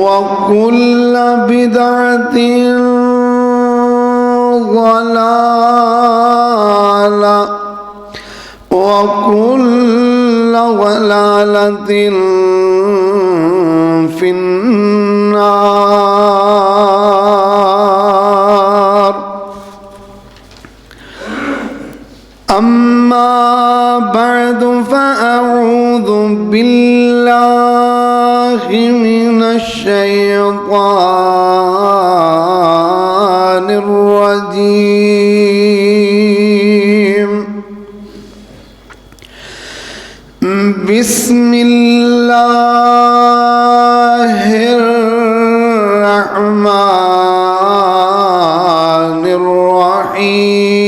وكل بدعة ضلالة وكل ضلالة في النار. أما بعد فأعوذ بالله من الشيطان الرجيم. بسم الله الرحمن الرحيم.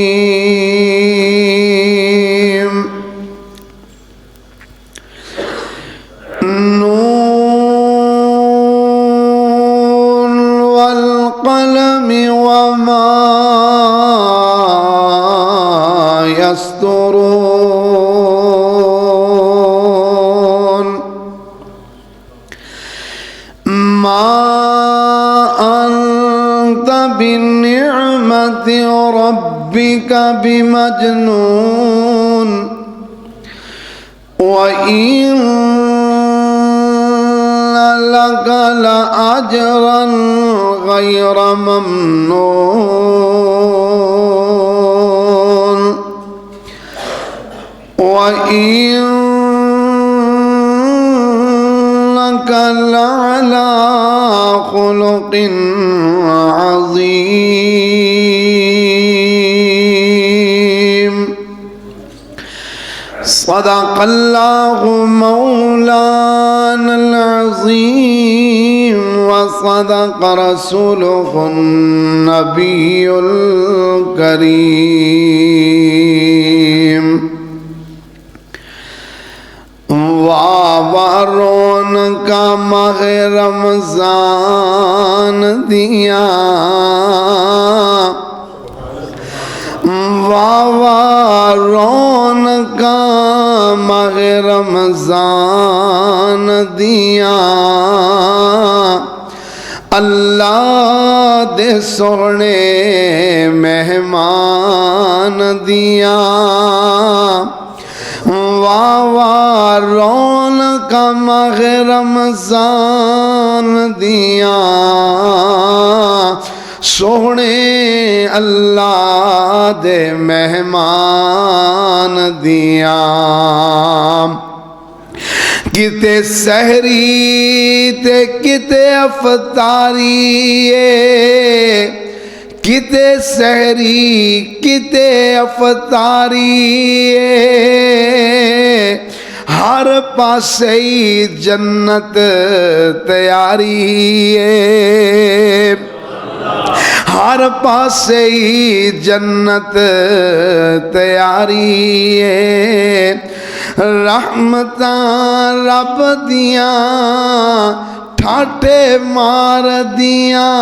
نون والقلم وما يسطرون. ما أنت بنعمة ربك بمجنون وإن لك لأجرا غير ممنون وإنك لعلى خلق عظيم. صدق الله مولانا العظيم وصدق رسوله النبي الكريم. وارون کا ماہ رمضان دیا وارون کا ماہ رمضان دیا اللہ دے سونے مہمان دیا وارون کا ماہ رمضان دیا سونے اللہ دے مہمان دیا کتے سحری تے کتے افطاری کتے سحری کتے افطاری ہر پاسے جنت تیاری ہر پاسے جنت تیاری رحمتاں رب دیاں ٹھاٹے مار دیاں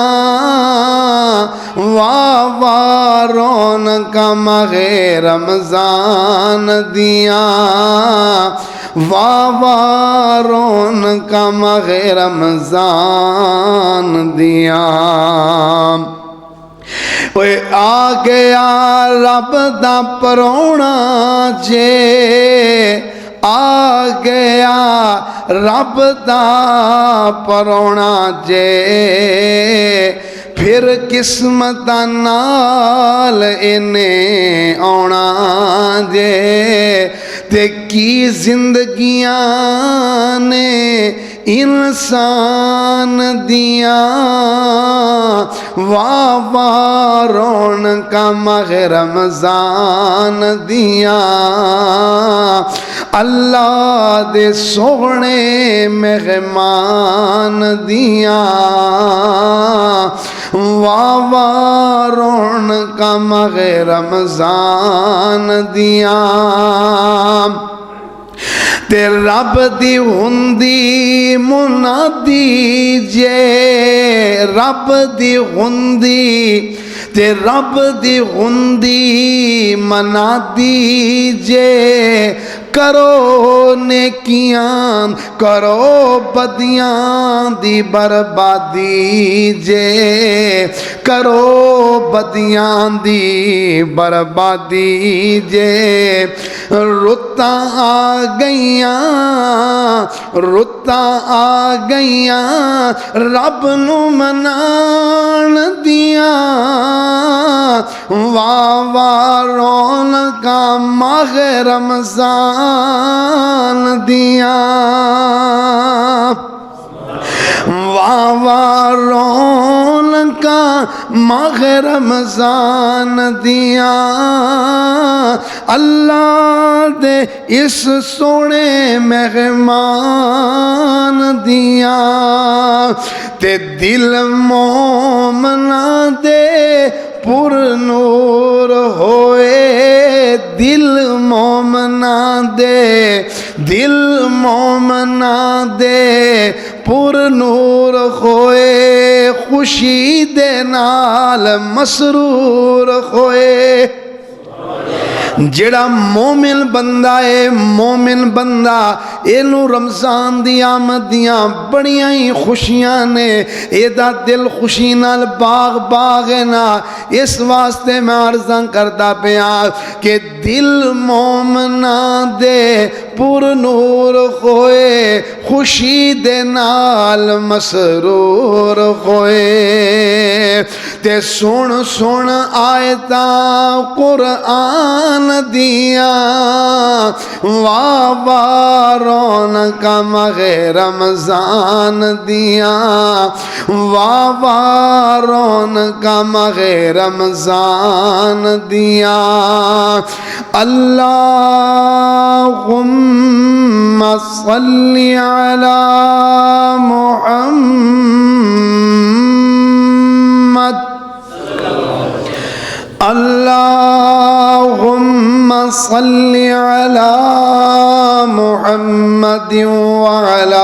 وارون کا ماہ رمضان دیاں وارون کا ماہ رمضان دیاں اوے آ گیا رب دا پرونا جے آ گیا رب دا پرونا جے پھر قسمت نال انہیں آنا جے تے کی زندگیاں نے انسان دیاں وارون کا ماہ رمضان دیاں اللہ دے سونے مہمان دیاں وارون کا ماہ رمضان دیاں تے رب دی ہندی منادی جے رب دی ہندی تے رب دی ہندی منادی جے کرو نیکیاں کرو بدیاں دی بربادی جے کرو بدیاں دی بربادی جے رتاں آ گئیاں رتاں آ گئیاں رب نو منان دیاں واہ واہ رونقاں ماہ رمضان دیاں واہ واہ رونقاں ماہ رمضان دیاں اللہ دے اس سونے مہمان دیاں تے دل مومنا دے پر نور ہوئے دل مومنا دے پر نور ہوئے خوشی دے نال مسرور ہوئے جڑا مومن بندہ ہے مومن بندہ اینو رمضان دی آمد دیاں بڑیاں ہی خوشیاں نے ایدہ دل خوشی نال باغ باغ ہے نا اس واسطے میں عرضاں کردہ پیان کہ دل مومنہ دے پر نور ہوئے خوشی دے نال مسرور ہوئے تے سن سن آیتاں قرآن دیاں واہ واہ رونقاں ماہ رمضان دیاں واہ واہ رونقاں ماہ رمضان دیاں اللہم صلی علی محمد اللہم صلی علی محمد وعلی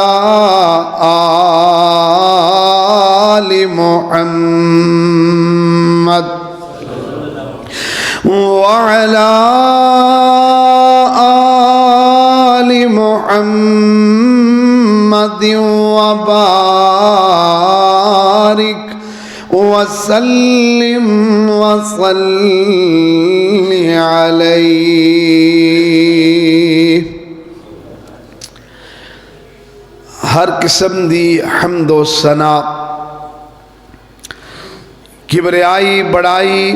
آل محمد وعلی آل محمد وبارک وسلم وصلی علیہ ہر قسم دی حمد و ثنا کبریائی بڑائی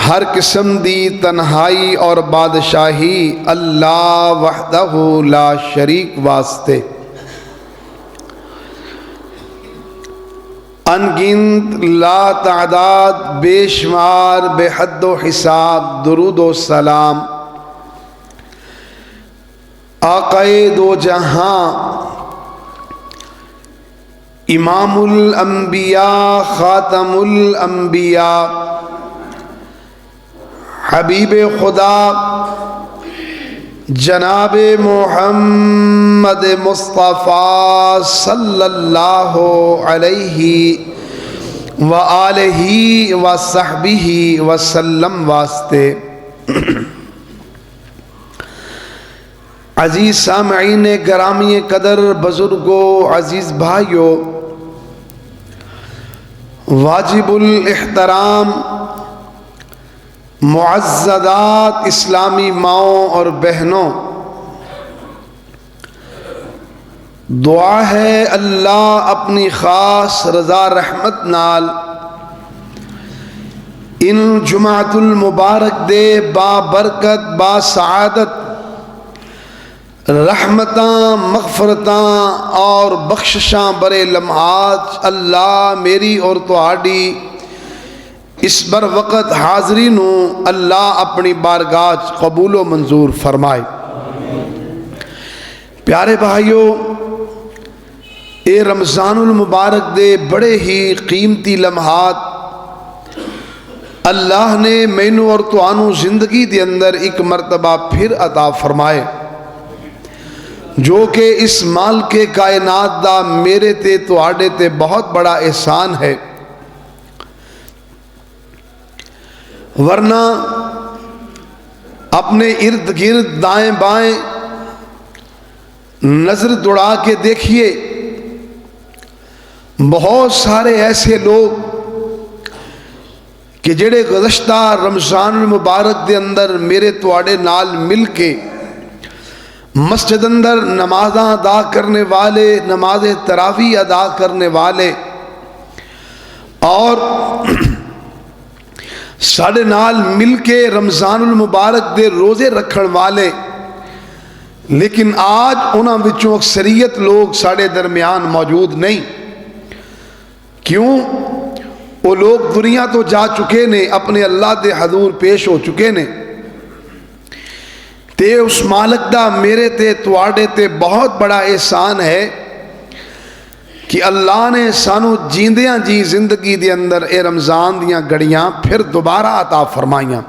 ہر قسم دی تنہائی اور بادشاہی اللہ وحدہ لا شریک واسطے انگنت لا تعداد بے شمار بے حد و حساب درود و سلام آقائے دو جہاں امام الانبیاء خاتم الانبیاء حبیب خدا جناب محمد مصطفیٰ صلی اللہ علیہ وآلہ وصحبہ وسلم واسطے عزیز سامعین گرامی قدر بزرگوں عزیز بھائیوں واجب الاحترام معززات اسلامی ماؤں اور بہنوں دعا ہے اللہ اپنی خاص رضا رحمت نال ان جمعۃ المبارک دے با برکت با سعادت رحمتاں مغفرتاں اور بخششاں برے لمحات اللہ میری اور تہاڈی اس بر وقت حاضری نو اللہ اپنی بارگاہ قبول و منظور فرمائے پیارے بھائیو اے رمضان المبارک دے بڑے ہی قیمتی لمحات اللہ نے مینو اور توانو زندگی دے اندر ایک مرتبہ پھر عطا فرمائے جو کہ اس مال کے کائنات دا میرے تے تواڈے تے بہت بڑا احسان ہے ورنہ اپنے ارد گرد دائیں بائیں نظر دوڑا کے دیکھیے، بہت سارے ایسے لوگ کہ جڑے گزشتہ رمضان المبارک دے اندر میرے تواڈے نال مل کے مسجد اندر نمازاں ادا کرنے والے، نماز تراویح ادا کرنے والے، اور ساڈے نال مل کے رمضان المبارک دے روزے رکھن والے، لیکن آج انہاں وچوں اکثریت لوگ ساڈے درمیان موجود نہیں۔ کیوں؟ وہ لوگ دنیا تو جا چکے نے، اپنے اللہ دے حضور پیش ہو چکے نے۔ تے اس مالک دا میرے تے تواڈے تے بہت بڑا احسان ہے کہ اللہ نے سانو جیندیاں جی زندگی دے اندر اے رمضان دیاں گھڑیاں پھر دوبارہ عطا فرمائیاں۔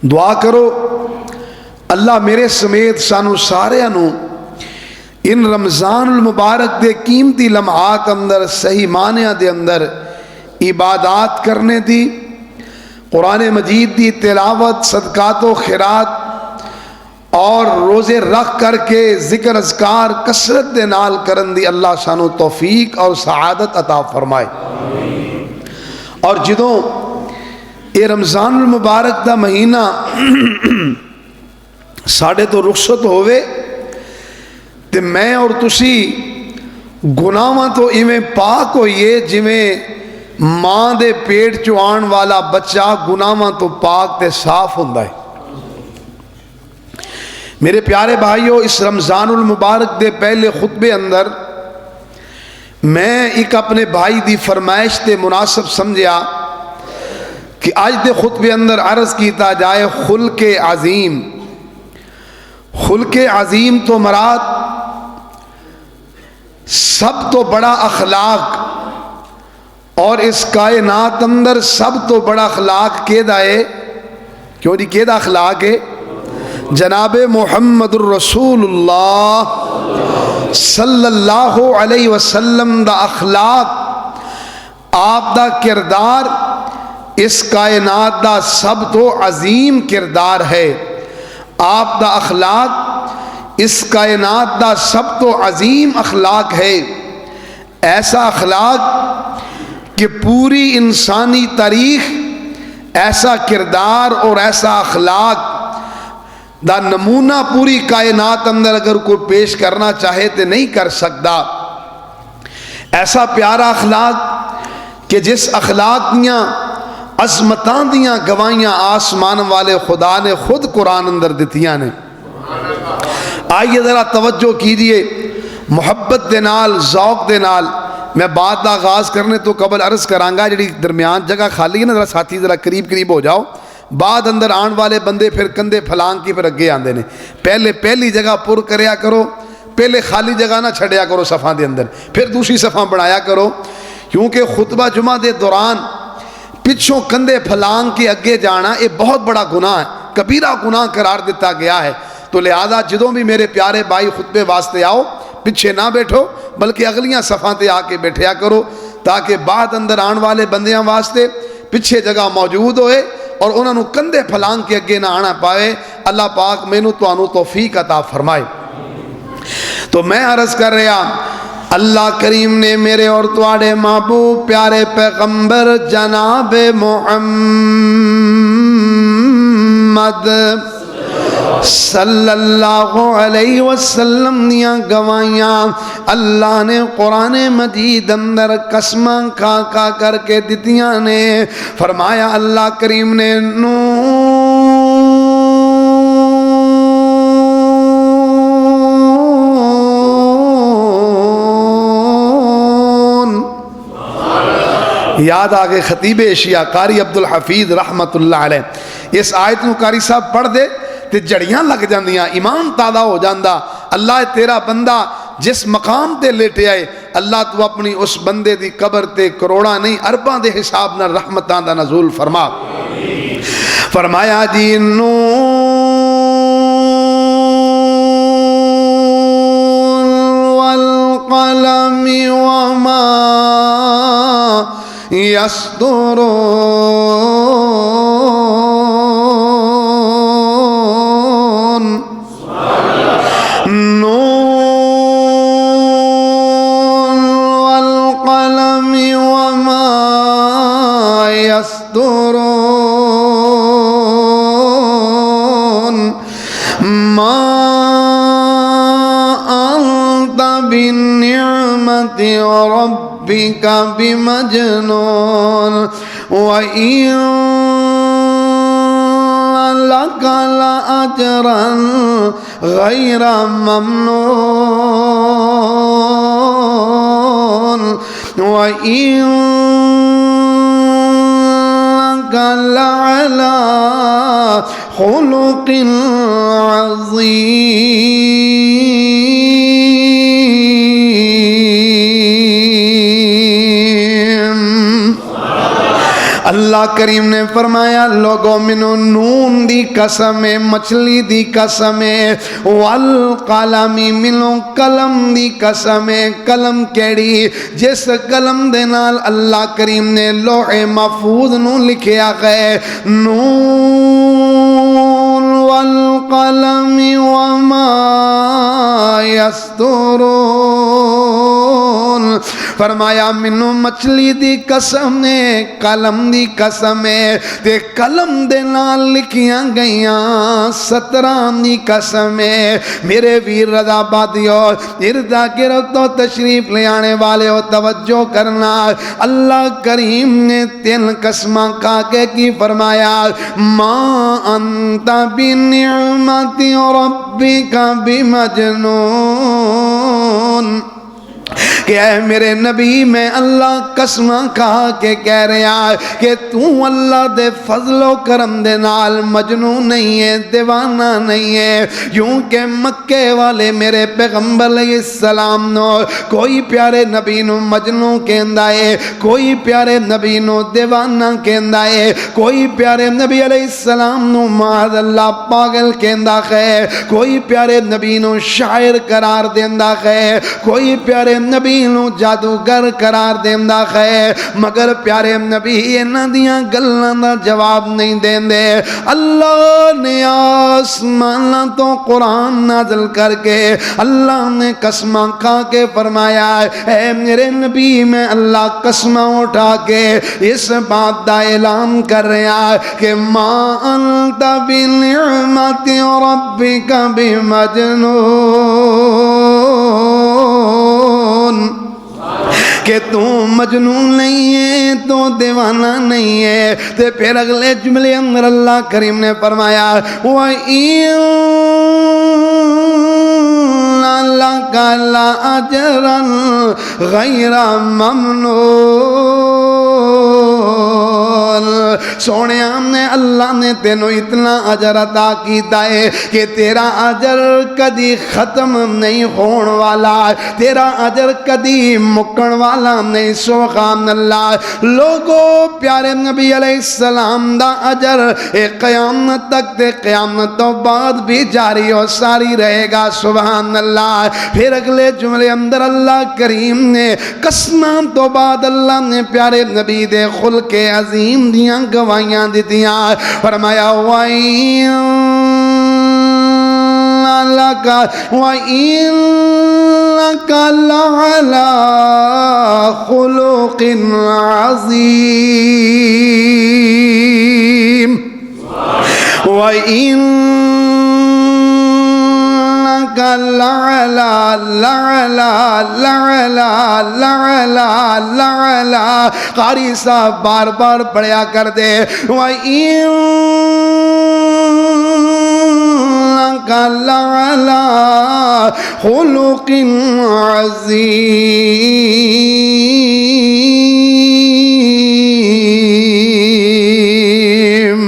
دعا کرو اللہ میرے سمیت سانو سارے نو ان رمضان المبارک دے قیمتی لمحات اندر صحیح معنیٰ دے اندر عبادات کرنے دی، قرآن مجید دی تلاوت، صدقات و خیرات اور روزے رکھ کر کے ذکر اذکار کثرت دے نال کرن دی اللہ سانو توفیق اور سعادت عطا فرمائے۔ اور جدوں اے رمضان المبارک دا مہینہ ساڑھے تو رخصت ہوئے تے میں اور تسی گناہاں تو ایویں پاک ہوئیے جویں ماں دے پیٹ چوں آن والا بچہ گناہاں تو پاک تے صاف ہوندا ہے۔ میرے پیارے بھائیو، اس رمضان المبارک دے پہلے خطبے اندر میں ایک اپنے بھائی دی فرمائش تے مناسب سمجھیا کہ آج دے خطبے اندر عرض کیتا جائے خلق عظیم۔ خلق عظیم تو مراد سب تو بڑا اخلاق، اور اس کائنات اندر سب تو بڑا اخلاق کیدا ہے؟ کیوں جی کیدا اخلاق ہے؟ جناب محمد الرسول اللہ صلی اللہ علیہ وسلم دا اخلاق، آپ دا کردار اس کائنات دا سب تو عظیم کردار ہے۔ آپ دا اخلاق اس کائنات دا سب تو عظیم اخلاق ہے۔ ایسا اخلاق کہ پوری انسانی تاریخ ایسا کردار اور ایسا اخلاق دا نمونہ پوری کائنات اندر اگر کوئی پیش کرنا چاہے تو نہیں کر سکتا۔ ایسا پیارا اخلاق کہ جس اخلاق دیاں عظمتاں دیاں گواہیاں آسمان والے خدا نے خود قرآن اندر دتیاں نے۔ آئیے ذرا توجہ کیجئے، محبت دے نال، ذوق دے نال میں بات دا آغاز کرنے تو قبل عرض کرانگا جڑی درمیان جگہ خالی ہے نا، ذرا ساتھی ذرا قریب ہو جاؤ۔ بعد اندر آن والے بندے پھر کندھے پھلانگ کی پھر اگے آندے نے۔ پہلی جگہ پر کریا کرو، پہلے خالی جگہ نہ چھڑیا کرو صفحاں دے اندر، پھر دوسری صفحاں بنایا کرو، کیونکہ خطبہ جمعہ دے دوران پچھوں کندھے پھلانگ کے اگے جانا یہ بہت بڑا گناہ ہے، کبیرہ گناہ قرار دیتا گیا ہے۔ تو لہذا جدوں بھی میرے پیارے بھائی خطبے واسطے آؤ، پیچھے نہ بیٹھو بلکہ اگلیاں صفحاں تے آ کے بیٹھیا کرو، تاکہ بعد اندر آن والے بندیاں واسطے پیچھے جگہ موجود ہوئے اور انہوں نے کندھے پھلانگ کے اگے نہ آنا پائے۔ اللہ پاک مینوں تانوں توفیق عطا فرمائے۔ تو میں عرض کر رہا، اللہ کریم نے میرے اور تواڈے محبوب پیارے پیغمبر جناب محمد صلی اللہ علیہ وسلم دیاں گواہیاں اللہ نے قرآن مجید اندر قسماں کھا کر کے دتیاں نے۔ فرمایا اللہ کریم نے یاد آگے خطیب ایشیا قاری عبدالحفیظ رحمت اللہ علیہ اس آیت نو قاری صاحب پڑھ دے تے جڑیاں لگ جاندیاں، ایمان تازہ ہو جاندہ۔ اللہ تیرا بندہ جس مقام تے لیٹے آئے، اللہ تو اپنی اس بندے دی قبر تے کروڑا نہیں ارباں دے حساب نہ رحمتاں دا نزول فرما۔ فرمایا جی نون والقلم وما یسطرون أنت بنعمة ربك بمجنون وإن لك لأجرا غير ممنون وإنك لعلى خلق عظيم. اللہ کریم نے فرمایا لوگوں منو نون دی قسم ہے مچھلی دی قسم ہے والقلم منو قلم دی قسم ہے قلم کیڑی جس قلم دے نال اللہ کریم نے لوح محفوظ نو لکھیا ہے نون والقلم وما یسطرون فرمایا منو مچھلی دی قسم ہے قلم دی قسم ہے تے قلم دے نال لکھیاں گئیاں 17 دی قسم ہے میرے ویر رضا بادیو اردا گرد تو تشریف لے آنے والے ہو توجہ کرنا اللہ کریم نے 3 قسماں کھا کے کی فرمایا ما انت بنعمت ربک بمجنون کہ اے میرے نبی میں اللہ قسماں کھا کے کہہ رہا کہ تو اللہ دے فضل و کرم دے نال مجنون نہیں ہے دیوانہ نہیں ہے یوں کہ مکے والے میرے پیغمبر علیہ السلام نو کوئی پیارے نبی نو مجنون کہندا ہے کوئی پیارے نبی نو دیوانہ کہندا ہے کوئی پیارے نبی علیہ السلام نو معاذ اللہ پاگل کہندا ہے کوئی پیارے نبی نو شاعر قرار دیندا ہے کوئی پیارے نبی نو جادوگر قرار دیندا ہے مگر پیارے نبی انہاں دیاں گلاں دا جواب نہیں دیندے اللہ نے آسماناں تو قرآن نازل کر کے اللہ نے قسماں کھا کے فرمایا اے میرے نبی میں اللہ قسماں اٹھا کے اس بات دا اعلان کر رہا کہ ما انت بنعمت ربک بمجنون کہ تو مجنون نہیں ہے تو دیوانہ نہیں ہے تے پھر اگلے جملے اندر اللہ کریم نے فرمایا وَإِن لَكَ لَأَجْرًا غَيْرَ مَمْنُونٍ سونے نے اللہ نے تینوں اتنا اجر عطا کیتا ہے کہ تیرا اجر کدی ختم نہیں ہون والا تیرا اجر کدی مکن والا نہیں سبحان اللہ لوگوں پیارے نبی علیہ السلام دا اجر قیامت تک تے قیامت تو بعد بھی جاری و ساری رہے گا سبحان اللہ پھر اگلے جملے اندر اللہ کریم نے قسماں تو بعد اللہ نے پیارے نبی دے خلق عظیم دیاں گواہیاں دیتیاں فرمایا وَإِنَّكَ لَعَلَى خُلُقٍ عَظِيمٍ وَإِنَّكَ لَعَلَى قاری صاحب بار بار پڑھیا کر دے وَإِنَّكَ لَعَلَى خُلُقٍ عظیم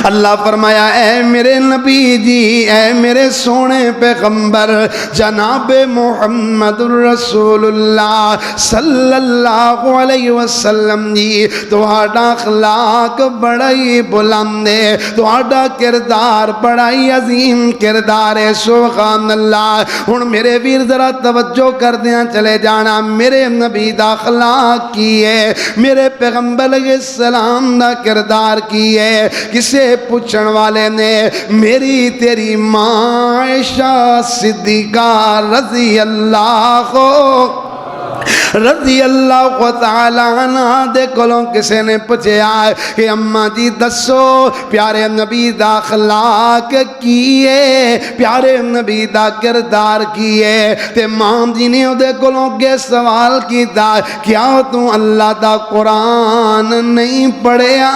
اللہ فرمایا اے میرے نبی جی اے میرے سونے پیغمبر جناب محمد رسول اللہ صلی اللہ علیہ وسلم جی تہاڈا اخلاق بڑا ہی بلند ہے تہاڈا کردار بڑا ہی عظیم کردار ہے سبحان اللہ ہن میرے ویر ذرا توجہ کر دیاں چلے جانا میرے نبی دا اخلاق کی ہے میرے پیغمبر علیہ السلام دا کردار کی ہے کسے پوچھن والے نے میری تیری ماں عائشہ صدیقہ رضی اللہ رضی اللہ تعالی عنہ دے کولوں کسے نے پوچھیا کہ اماں جی دسو پیارے نبی دا اخلاق کیے، پیارے نبی دا کردار کیے، تے ماں جی نے دے کولوں کے سوال کیتا کیا تو اللہ دا قرآن نہیں پڑھیا،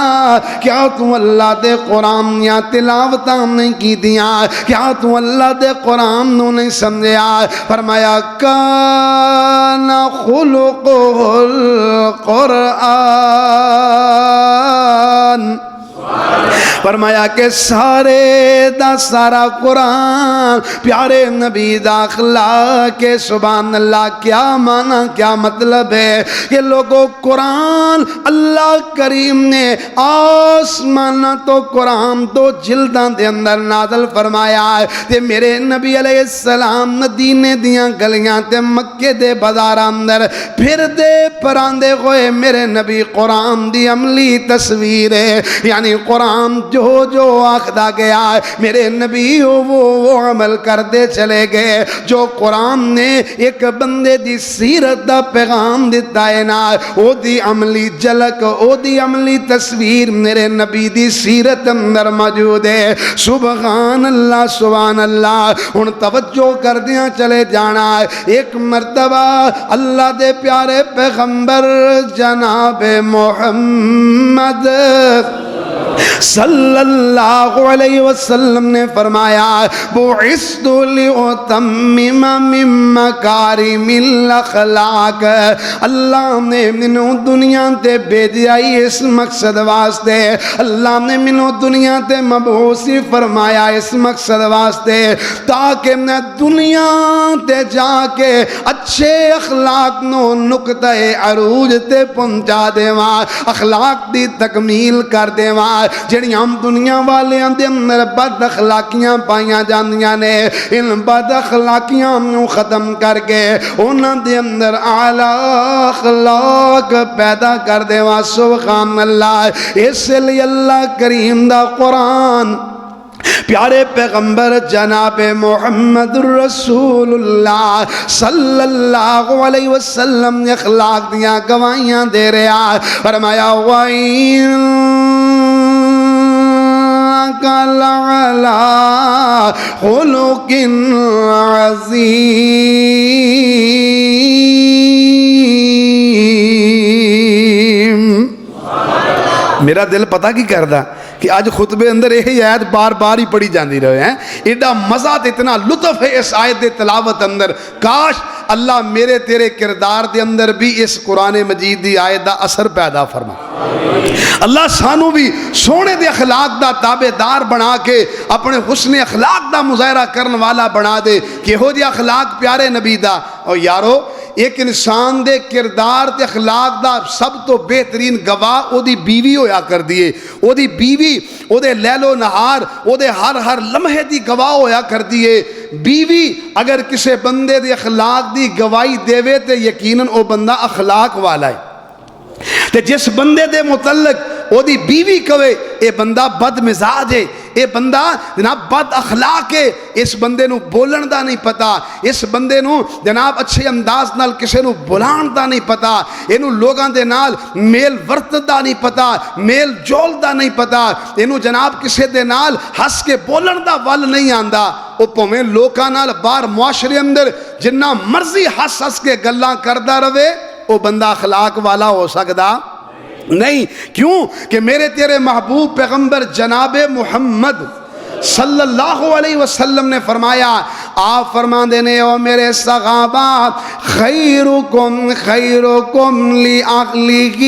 کیا تو اللہ دے قرآن یا تلاوتاں نہیں کی دیاں، کیا تو اللہ دے قرآن نو نہیں سمجھیا؟ فرمایا کان خلقہ القرآن، فرمایا کہ سارے دا سارا قرآن پیارے نبی دا اخلاق ہے۔ سبحان اللہ، کیا معنی کیا مطلب ہے کہ لوگوں قرآن اللہ کریم نے آسمان تو قرآن تو جلدان دے اندر نازل فرمایا ہے، تے میرے نبی علیہ السلام مدینے دیاں گلیاں تے مکے دے بازار اندر پھر دے پراندے ہوئے میرے نبی قرآن دی عملی تصویر ہے، یعنی قرآن جو جو آخدا گیا ہے میرے نبی وہ عمل کردے چلے گئے۔ جو قرآن نے ایک بندے دی سیرت دا پیغام دیتا ہے نا، او دی عملی جھلک، او دی عملی تصویر میرے نبی دی سیرت اندر موجود ہے۔ سبحان اللہ سبحان اللہ۔ ہن توجہ کر دیاں چلے جانا ہے، ایک مرتبہ اللہ دے پیارے پیغمبر جناب محمد صلی اللہ علیہ وسلم نے فرمایا بعثت لأتمم من مکارم الاخلاق، اللہ نے منو دنیا تے بھیجا اس مقصد واسطے، اللہ نے منو دنیا تے مبعوثی فرمایا اس مقصد واسطے تاکہ میں دنیا تے جا کے اچھے اخلاق نو نقطہ عروج تے پہنچا دیواں، اخلاق دی تکمیل کر دیواں۔ جڑی ہم دنیا والے اندے اندر بد اخلاقیاں پائیاں جاندیاں نے، ان بد اخلاقیاں نو ختم کر کے انہاں دے اندر اعلیٰ اخلاق پیدا کر دیواں۔ سبحان اللہ۔ اس لیے اللہ کریم دا قرآن پیارے پیغمبر جناب محمد رسول اللہ صلی اللہ علیہ وسلم نے اخلاق دیاں گواہیاں دے رہا، فرمایا لَعَلَىٰ خُلُقٍ عَظِيمٍ۔ میرا دل پتہ کی کردا کہ آج خطبے اندر یہی آیت بار بار ہی پڑھی جاندی رہے ہیں، ایڈا مزہ اتنا لطف ہے اس آیت دے تلاوت اندر۔ کاش اللہ میرے تیرے کردار دے اندر بھی اس قرآن مجید دی آیت دا اثر پیدا فرما، اللہ سانو بھی سونے دے اخلاق دا تابع دار بنا کے اپنے حسن اخلاق دا مظاہرہ کرن والا بنا دے کہ ہو جی اخلاق پیارے نبی دا۔ اور یارو ایک انسان دے کردار تے اخلاق دا سب تو بہترین گواہ او دی بیوی ہویا کر دیے، او دی بیوی او دے لیل و نہار او دے ہر لمحے دی گواہ ہویا کر دیے۔ بیوی اگر کسے بندے دے اخلاق دی گواہی دے وے تے یقیناً او بندہ اخلاق والا ہے، تے جس بندے دے متعلق او دی بیوی کہے اے بندہ بد مزاج ہے، اے بندہ جناب بد اخلاق ہے، اس بندے نو بولن دا نہیں پتا، اس بندے نو جناب اچھے انداز نال کسے نو بلان دا نہیں پتا، اینو لوگاں دے نال میل ورت دا نہیں پتا، میل جول دا نہیں پتا، اینو جناب کسے دے نال ہس کے بولن دا ول نہیں آندا، او پویں لوکاں نال بار معاشرے اندر جنہ مرضی ہس ہس کے گلاں کردا رہے او بندہ اخلاق والا ہو سکدا نہیں۔ کیوں کہ میرے تیرے محبوب پیغمبر جناب محمد صلی اللہ علیہ وسلم نے فرمایا، آپ فرمان دینے او میرے صحابہ خیرکم لأہلہ،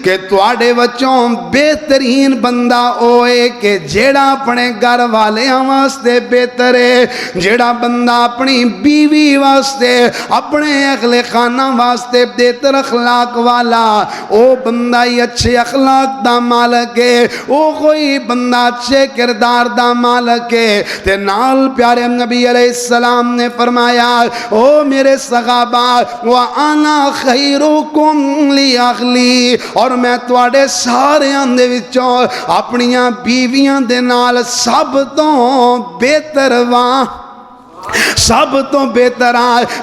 کہ تواڈے وچوں بہترین بندہ ہوئے کہ جیڑا اپنے گھر والے واسطے بہتر ہے، جیڑا بندہ اپنی بیوی واسطے اپنے اہل خانہ واسطے بہتر اخلاق والا، او بندہ ہی اچھے اخلاق دا مالک ہے، او کوئی بندہ اچھے کردار دا مالک ہے۔ تے نال پیارے نبی علیہ السلام نے فرمایا او میرے صحابہ وَأَنَا خَيْرُكُمْ لِأَهْلِي، اور میں تواڈے سارے دے وچوں اپنیاں بیویاں دے نال سب تو بہتر واں۔ سب تو بہتر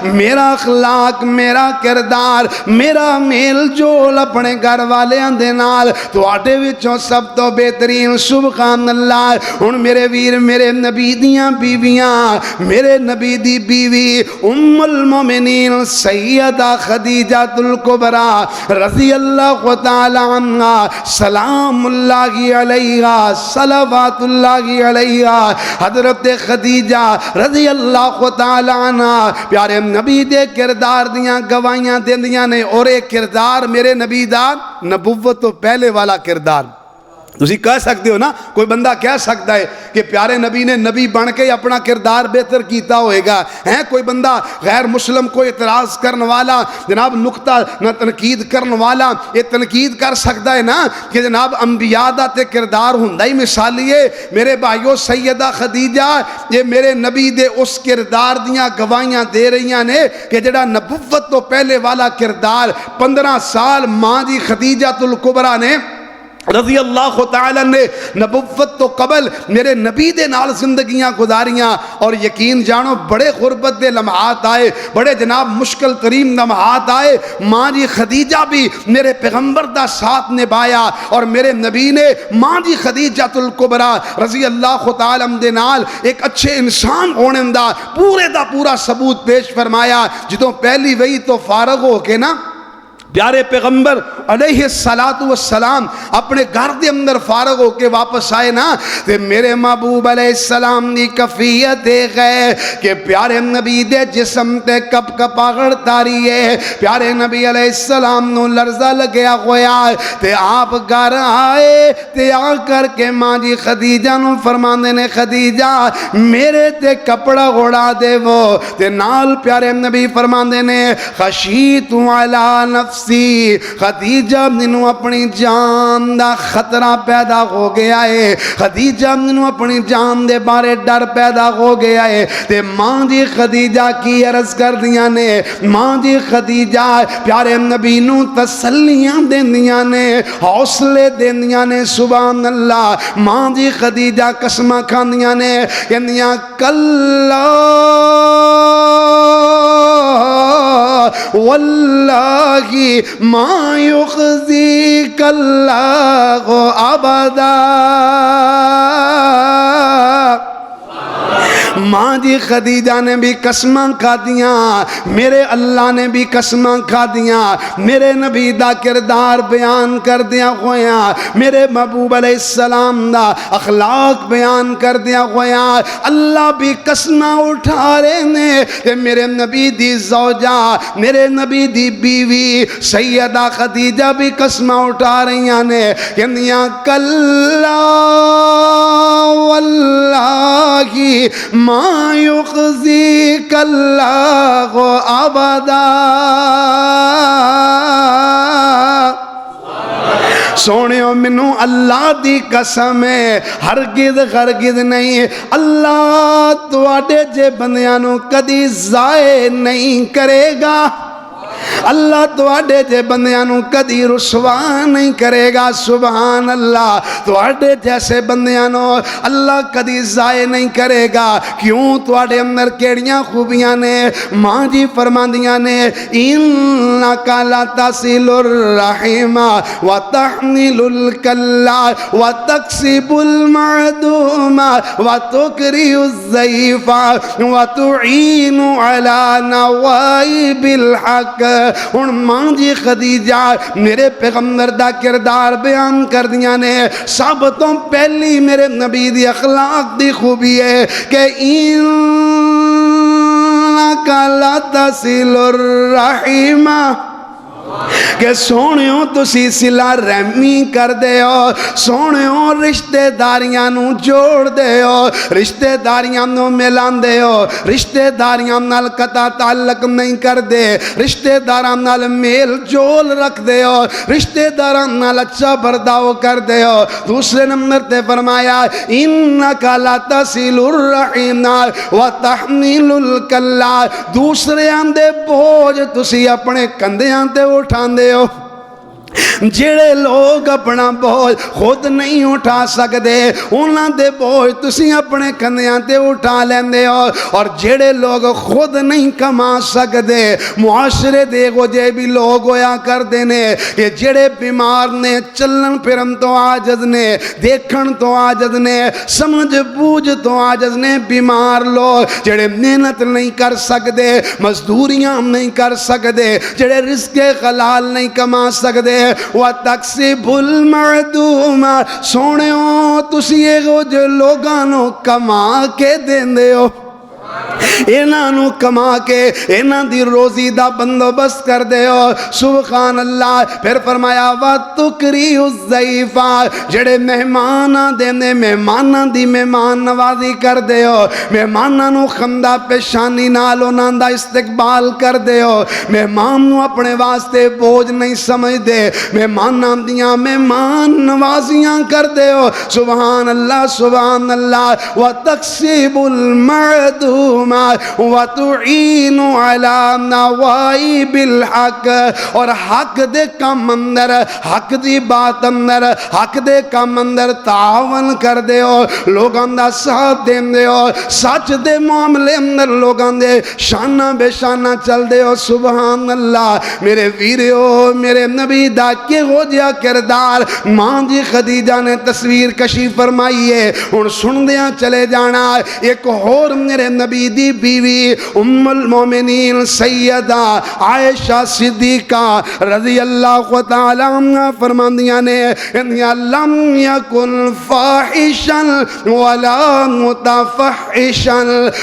میرا اخلاق میرا کردار میرا میل جول اپنے گھر والیاں دے نال تواڈے وچوں سب تو بہترین سبحان اللہ ہن میرے ویر میرے نبی دیاں بیویاں میرے نبی دی بیوی ام المومنین سیدہ خدیجہ الکبریٰ رضی اللہ تعالی عنہا سلام اللہ علیہا صلوات اللہ علیہا حضرت خدیجہ رضی اللہ تعالی عنہ پیارے نبی دے کردار دیاں گواہیاں دیندیاں نے اور ایک کردار میرے نبی دا نبوت تو پہلے والا کردار تسی کہہ سکتے ہو نا کوئی بندہ کہہ سکتا ہے کہ پیارے نبی نے نبی بن کے اپنا کردار بہتر کیتا ہوئے گا ہیں کوئی بندہ غیر مسلم کو اعتراض کرنے والا جناب نقطہ نہ تنقید کرنے والا یہ تنقید کر سکتا ہے نا کہ جناب انبیاء دا تے کردار ہوندا ہی مثالی ہے میرے بھائیو سیدہ خدیجہ یہ میرے نبی دے اس کردار دیاں گواہیاں دے رہیاں نے کہ جڑا نبوت تو پہلے والا کردار 15 سال ماں جی خدیجہ الکبریٰ نے رضی اللہ تعالیٰ نے نبوت تو قبل میرے نبی دے نال زندگیاں گزاریاں اور یقین جانو بڑے غربت دے لمحات آئے بڑے جناب مشکل ترین لمحات آئے ماں جی خدیجہ بھی میرے پیغمبر دا ساتھ نبھایا اور میرے نبی نے ماں جی خدیجہ الکبریٰ رضی اللہ تعالیٰ دے نال ایک اچھے انسان ہونے دا پورا ثبوت پیش فرمایا جدوں پہلی وہی تو فارغ ہو کے نا پیارے پیغمبر علیہ السلام اپنے گھر دے اندر فارغ ہو کے واپس آئے نا تے میرے محبوب علیہ السلام دی کفیت دے گئے کہ پیارے نبی دے جسم تے کپ کپاغڑ تاری ہے پیارے نبی علیہ السلام نو لرزہ لگیا ہویا تے آپ گھر آئے تے آ کر کے ماں جی خدیجہ نو فرماندے نے خدیجہ میرے تے کپڑا گھوڑا دے وہ تے نال پیارے نبی فرماندے نے خشیت علی نفس خدیجہ منو اپنی جان دا خطرہ پیدا ہو گیا ہے خدیجہ منو اپنی جان دے بارے ڈر پیدا ہو گیا ہے تے ماں جی خدیجہ کی عرض کر دیاں نے ماں جی خدیجہ پیارے نبی نو تسلیاں دیندیاں نے حوصلے دیندیاں نے سبحان اللہ ماں جی خدیجہ قسمہ کھاندیاں نے کہندیاں کلا واللہ ما یخزیک اللہ ابدا ماں جی خدیجہ نے بھی قسماں کھا دیاں میرے اللہ نے بھی قسماں کھا دیاں میرے نبی دا کردار بیان کر دیا ہویا میرے محبوب علیہ السلام دا اخلاق بیان کر دیا ہویا اللہ بھی قسماں اٹھا رہے نے کہ میرے نبی دی زوجہ میرے نبی دی بیوی سیدہ خدیجہ بھی قسماں اٹھا رہی نے کہندیاں کلا واللہ ما یخزیک اللہ ابدا سونیو منو اللہ دی قسم ہے ہرگز غرگز نہیں اللہ تواڈے جے بندیاں کدی ضائع نہیں کرے گا اللہ تواڈے جے بندیاں کدی رسوا نہیں کرے گا سبحان اللہ تواڈے جیسے بندیاں اللہ کدی ضائع نہیں کرے گا کیوں تواڈے اندر کیڑیاں خوبیاں نے ماں جی فرماندیاں نے انک لتصل الرحم وتحمل الکلا وتکسب المعدوم وتکری الضیف وتعین علی نوائب الحق ہن ماں جی خدیجہ میرے پیغمبر دا کردار بیان کر دیاں نے سب تو پہلی میرے نبی دی اخلاق دی خوبی ہے کہ انک لتصل الرحم کہ سونیوں تسی صلہ رحمی کر دے ہو سونیوں رشتہ داریاں نو جوڑ دے ہو رشتہ داریاں نو ملان دے ہو رشتہ داریاں نال قطع تعلق نہیں کر دے رشتہ داراں نال میل جول رکھ دے ہو رشتہ داراں نال اچھا برداؤ کر دے ہو دوسرے نمبر تے فرمایا انکا لتصل الرحم وتحمل الکلا دوسرے آندے بوجھ تسی اپنے کندھیاں تے اٹھان دے ہو جڑے لوگ اپنا بوجھ خود نہیں اٹھا سکتے انہاں دے بوجھ تسی اپنے کندھیاں تے اٹھا لیندے ہو، اور جڑے لوگ خود نہیں کما سکتے معاشرے دے گو جے بھی لوگ ہویا کر دینے کہ جڑے بیمار نے، چلن پھرن تو عاجز نے، دیکھن تو عاجز نے، سمجھ بوجھ تو عاجز نے، بیمار لوگ جڑے محنت نہیں کر سکتے، مزدوریاں نہیں کر سکتے، جڑے رزق حلال نہیں کما سکتے، وَتَقْسِبُ الْمَعْدُومَ سونےوں تسی ایگو جو لوگانوں کما کے دین دے ہو، انہاں کما کے انہاں دی روزی دا بندوبست کر دے ہو، سبحان اللہ۔ پھر فرمایا وَتُقْرِئُ الضَّيْفَ جڑے مہماناں دینے مہماناں دی مہمان نوازی کر دے ہو، مہماناں نو خندہ پیشانی نال انہاں دا استقبال کر دے ہو، مہمان نو اپنے واسطے بوجھ نہیں سمجھ دے، مہماناں دیاں مہمان نوازیاں کر دے ہو، سبحان اللہ سبحان اللہ۔ وَتَقْسِبُ الْمَعْدُومَ وَتُعِينُ عَلَى نَوَائِبِ الْحَقِّ اور حق دے کام اندر، حق دی بات اندر، حق دے کام اندر تعاون کر دے ہو، لوگاں دا ساتھ دین دے ہو، سچ دے معاملے اندر لوگاں دے شانہ بے شانہ چل دے ہو، سبحان اللہ۔ میرے ویریو میرے نبی دا کے ہو جیا کردار ماں جی خدیجہ نے تصویر کشی فرمائی ہے، ان سن دیا چلے جانا۔ ایک اور میرے نبی دی بیوی ام المومنین سیدہ عائشہ صدیقہ رضی اللہ تعالی عنہ فرماندیاں نے لم یکن فاحشا ولا متفحشا،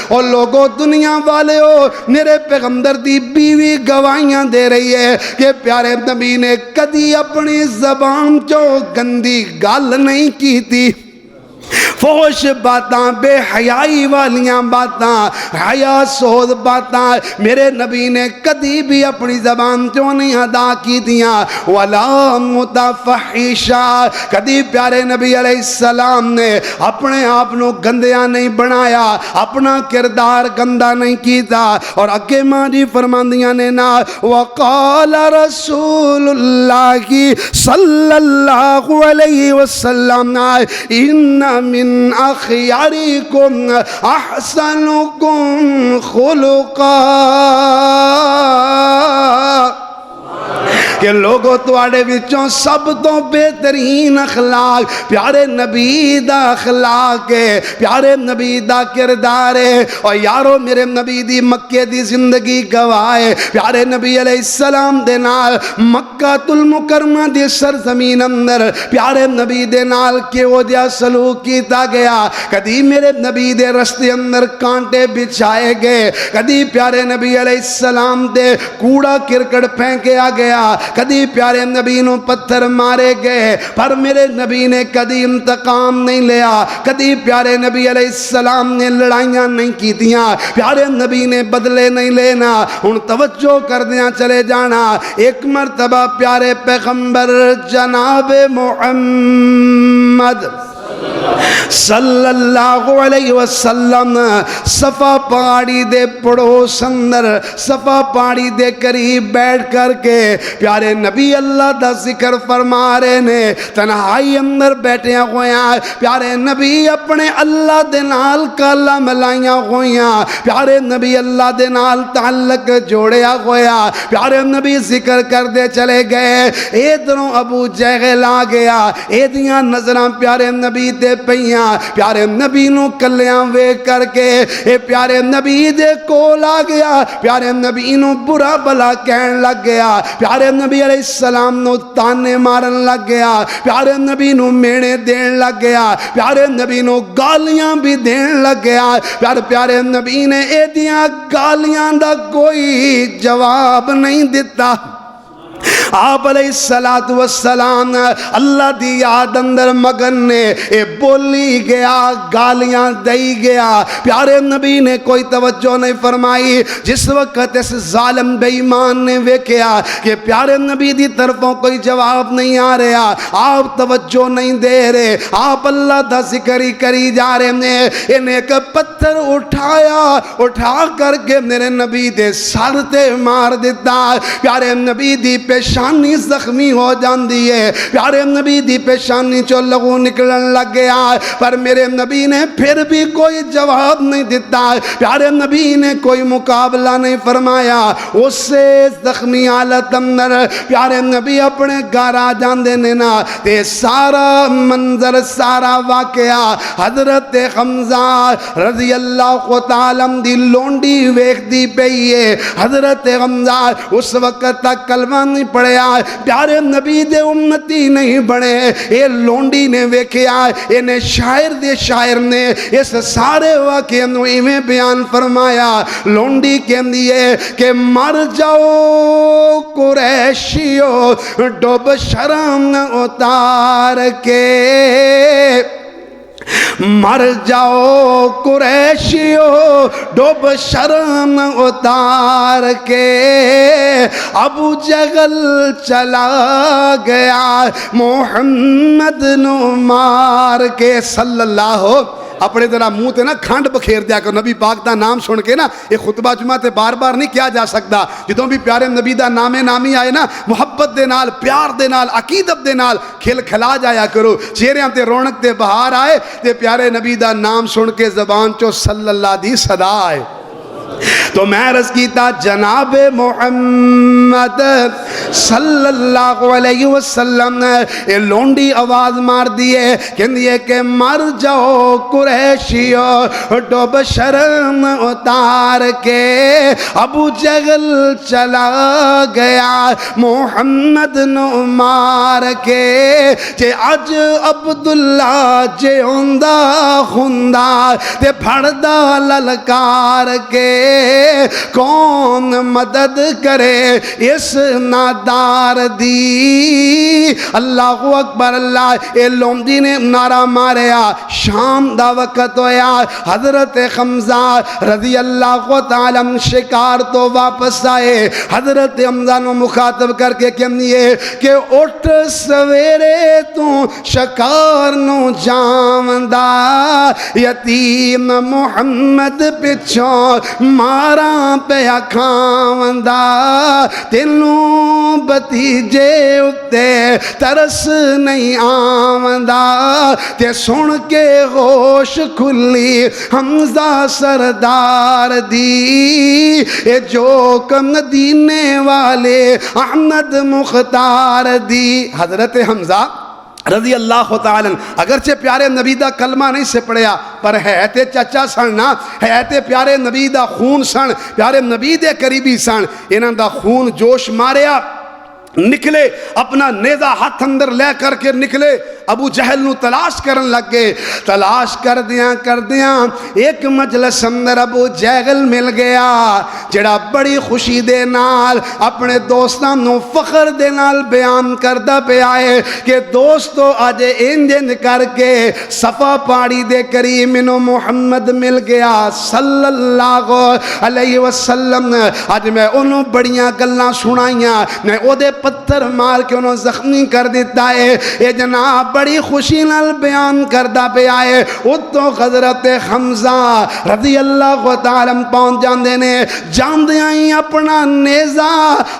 اور لوگوں دنیا والے ہو میرے پیغمبر دی بیوی گواہیاں دے رہی ہے کہ پیارے نبی نے کدی اپنی زبان چو گندی گل نہیں کی تھی، فوش باتاں، بے حیائی والیاں باتاں، حیا سود باتاں میرے نبی نے کدی بھی اپنی زبان چوں نہیں ادا کی دیاں، وَلَا مُتَفَحِشَا کدی پیارے نبی علیہ السلام نے اپنے آپنوں گندیاں نہیں بنایا، اپنا کردار گندہ نہیں کیتا۔ اور اگے ماں جی فرماندیاں نے نا وَقَالَ رَسُولُ اللَّهِ صلی اللہ علیہ وسلم إِنَّ من اخیارکم احسنکم خلقا، کہ لوگوں تواڈے وچوں سب تو بہترین اخلاق پیارے نبی دا اخلاق ہے، پیارے نبی دا کردار ہے۔ اور یارو میرے نبی دی مکے دی زندگی گواہ ہے، پیارے نبی علیہ السلام دے نال مکہ المکرمہ دی سرزمین اندر پیارے نبی دے نال کیوں جا سلوک کیتا گیا، کدی میرے نبی دے رستے اندر کانٹے بچھائے گئے، کدی پیارے نبی علیہ السلام دے کوڑا کرکٹ پھینکیا گیا، کدی پیارے نبی نو پتھر مارے گئے، پر میرے نبی نے کدی انتقام نہیں لیا، کدی پیارے نبی علیہ السلام نے لڑائیاں نہیں کیتیاں، پیارے نبی نے بدلے نہیں لینا۔ ان توجہ کر دیا چلے جانا، ایک مرتبہ پیارے پیغمبر جناب محمد صلی اللہ علیہ وسلم صفا پہاڑی دے پڑوس اندر، صفا پہاڑی دے قریب بیٹھ کر کے پیارے نبی اللہ دا ذکر فرما رہے نے، تنہائی اندر بیٹھے ہویاں، پیارے نبی اپنے اللہ دے نال کالا ملائیاں ہویاں، پیارے نبی اللہ دے نال تعلق جوڑیا ہویا، پیارے نبی ذکر کر دے چلے گئے، ادھروں ابو جہل آ گیا، ایدیاں نظراں پیارے نبی دے پیاں، پیارے نبی نو کلیاں وے کر کے اے پیارے نبی دے کول آ گیا، پیارے نبی نو برا بلا کہن لگ گیا، پیارے نبی علیہ السلام نو تانے مارن لگ گیا، پیارے نبی نو مینے دین لگ گیا، پیارے نبی نو گالیاں بھی دین لگ گیا، پیارے نبی نے اے دیاں گالیاں دا کوئی جواب نہیں دیتا۔ آپ علیہ السلام اللہ دی یاد اندر مگن نے اے بولی گیا، گالیاں دئی گیا، پیارے نبی نے کوئی توجہ نہیں فرمائی۔ جس وقت اس ظالم بے ایمان نے ویکھیا کہ پیارے نبی دی طرفوں کوئی جواب نہیں آ رہا، آپ توجہ نہیں دے رہے، آپ اللہ دا ذکر ہی کری جا رہے ہیں، انہیں ایک پتھر اٹھایا، اٹھا کر کے میرے نبی دے سر تے مار دیتا، پیارے نبی دی پیشانی پیشانی زخمی ہو جاندی ہے، پیارے نبی دی پیشانی چو لہو نکلن لگ گیا، پر میرے نبی نے پھر بھی کوئی جواب نہیں دیتا، پیارے نبی نے کوئی مقابلہ نہیں فرمایا۔ اس سے زخمی حالت اندر پیارے نبی اپنے گھر آ جاندے نے نا، تے سارا منظر سارا واقعہ حضرت حمزہ رضی اللہ تعالیٰ دی لونڈی ویکھ دی پئی ہے۔ حضرت حمزہ اس وقت تک کلمہ نہیں پڑھیا، پیارے نبی دے امتی نہیں بنے، اے لونڈی نے ویکھیا، انہیں شاعر دے شاعر نے اس سارے واقعے نو ایویں بیان فرمایا۔ لونڈی کہندی ہے کہ مر جاؤ قریشیو ڈوب شرم اتار کے، مر جاؤ قریشیو ڈوب شرم اتار کے، ابو جہل چلا گیا محمد نو مار کے۔ صلی اللہ اپنے ذرا منہ تے نا کھنڈ بکھیر دیا کرو، نبی پاک دا نام سن کے نا یہ خطبہ جمعہ تے بار بار نہیں کیا جا سکتا، جدوں بھی پیارے نبی دا نام نامی آئے نا محبت دے نال، پیار دے نال، عقیدت دے نال کھل کھلا جایا کرو، چہریاں تے رونق تے بہار آئے تے پیارے نبی دا نام سن کے زبان چو صلی اللہ دی صدا آئے۔ تو میں عرض کیتا جناب محمد صلی اللہ علیہ وسلم نے یہ لونڈی آواز مار دیئے کہندیے کہ مر جاؤ قریشیو ڈوب شرم اتار کے، ابو جہل چلا گیا محمد نو مار کے، جے اج عبداللہ جے ہوندہ خندہ تے پھڑدا للکار کے، کون مدد کرے اس نادار دی۔ اللہ اکبر اللہ، اے لومدی نے نعرہ ماریا، شام دا وقت ہویا، حضرت حمزہ رضی اللہ تعالیٰ شکار تو واپس آئے، حضرت حمزہ نو مخاطب کر کے کہنیے کہ اٹھ سویرے تو شکار نو جاوندا، یتیم محمد پچھوں ماراں پیا کھاوندا، تینوں بتیجے اتے ترس نہیں آوندا، تے سن کے ہوش کھلی حمزہ سردار دی، اے جو مدینے والے احمد مختار دی۔ حضرت حمزہ رضی اللہ تعالیٰ اگرچہ پیارے نبی دا کلمہ نہیں سے پڑھیا، پر ہے تے چچا سن نا، ہے تے پیارے نبی دا خون سن، پیارے نبی دے قریبی سن، انہاں دا خون جوش ماریا، نکلے اپنا نیزہ ہاتھ اندر لے کر کے نکلے، ابو جہل نو تلاش کرن لگ گئے، تلاش کر دیاں ایک مجلس اندر ابو جہل مل گیا، جڑا بڑی خوشی دے نال اپنے دوستاں نو فخر دے نال بیان کردہ پہ آئے کہ دوستو آج انجن کر کے صفا پاڑی دے کریم انو محمد مل گیا صلی اللہ علیہ وسلم، آج میں انہوں بڑیاں گلاں سنائیاں، میں او دے پتھر مار کے انہوں زخمی کر دیتا ہے، اے جناب بڑی خوشی نال بیان کردہ پہ آئے، اتو حضرت حمزہ رضی اللہ تعالیٰ پہنچ جاندے نے، جاندے آئیں اپنا نیزہ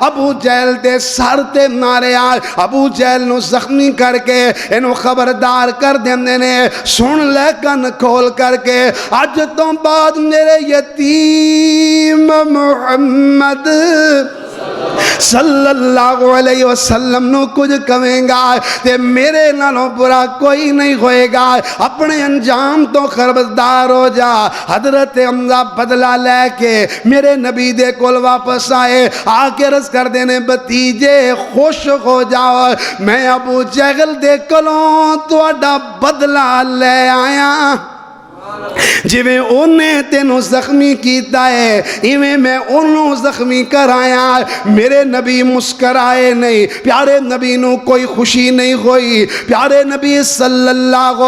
ابو جہل دے سر تے مارے آئے، ابو جہل نو زخمی کر کے انہوں خبردار کر دیندے نے، سن لے کن کھول کر کے، آج تو بعد میرے یتیم محمد صلی اللہ علیہ وسلم نو کچھ کہیں گا تے میرے نالوں برا کوئی نہیں ہوئے گا، اپنے انجام تو خبردار ہو جا۔ حضرت حمزہ بدلہ لے کے میرے نبی دے کول واپس آئے، آ کے عرض کر دینے بتیجے خوش ہو جاؤ، میں ابو جہل دے کولوں تہاڈا بدلہ لے آیا، جویں انہیں تینوں زخمی کیتا ہے ایویں میں انہوں زخمی کرایا۔ میرے نبی مسکرائے نہیں، پیارے نبی نو کوئی خوشی نہیں ہوئی، پیارے نبی صلی اللہ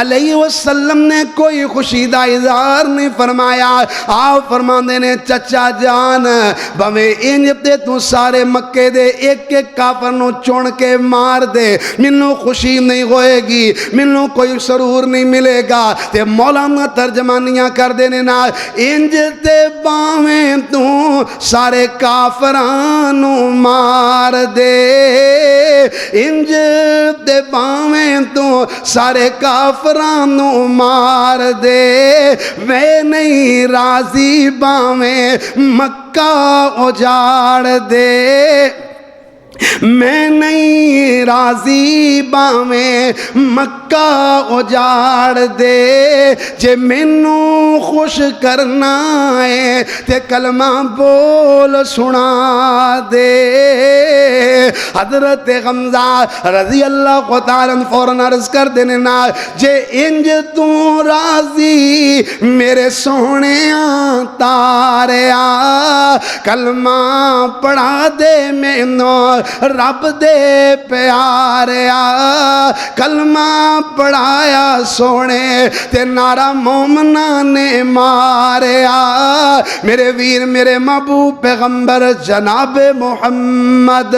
علیہ وسلم نے کوئی خوشی دا اظہار نہیں فرمایا۔ آپ فرماندے نے چچا جان بھویں انجتے تو سارے مکے دے ایک ایک کافر نو چون کے مار دے، منوں خوشی نہیں ہوئے گی، منوں کوئی سرور نہیں ملے گا، تے مولا قرآن ترجمانیاں کر دینے نا انج تے باویں تو سارے کافرانو مار دے انج تے باویں تو سارے کافرانو مار دے میں نہیں راضی باویں مکہ اجاڑ دے میں نہیں راضی باویں مکہ اجاڑ دے جے مینوں خوش کرنا ہے تے کلمہ بول سنا دے حضرت حمزہ رضی اللہ تعالیٰ عنہ فوراً عرض کر دینے نا جے انج تو راضی میرے سونے تاریا کلمہ پڑھا دے مینوں رب دے پیاریا کلمہ پڑھایا سونے تے نعرہ مومنہ نے ماریا میرے ویر میرے محبوب پیغمبر جناب محمد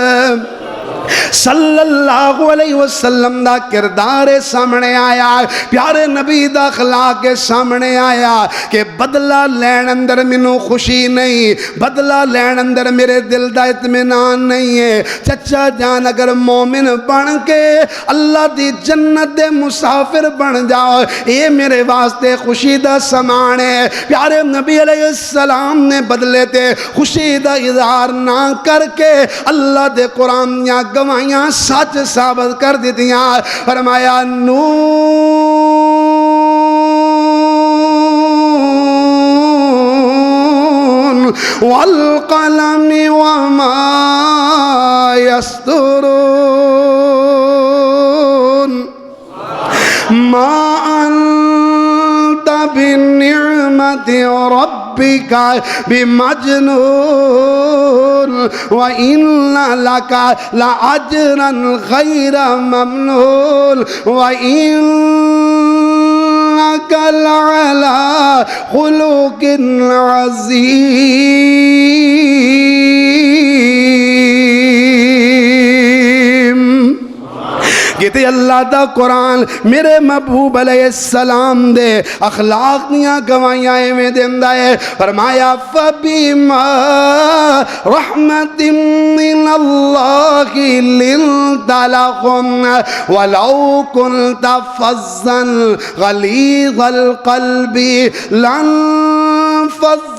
صلی اللہ علیہ وسلم دا کردار سامنے آیا پیارے نبی دا اخلاق کے سامنے آیا کہ بدلہ لین اندر منو خوشی نہیں بدلہ لین اندر میرے دل دا اطمینان نہیں ہے چچا جان اگر مومن بن کے اللہ دی جنت دے مسافر بن جاؤ اے میرے واسطے خوشی دا سامان ہے پیارے نبی علیہ السلام نے بدلے تے خوشی دا اظہار نہ کر کے اللہ دے قرآن یا گواہیاں سچ ثابت کر دیتیاں فرمایا نون والقلم وما يسطرون ما أنت بنعمة ربك بمجنون وإن لك لأجرا غير ممنون وإنك لعلى خلق عظيم کہتے اللہ دا قرآن میرے محبوب علیہ السلام دے اخلاق نیاں گوائیاں میں دیندہ ہے فرمایا فَبِمَا رَحْمَةٍ مِّنَ اللَّهِ لِنْتَ لَهُمْ وَلَوْ كُنْتَ فَظًّا غَلِيظَ الْقَلْبِ لَانفَضُّوا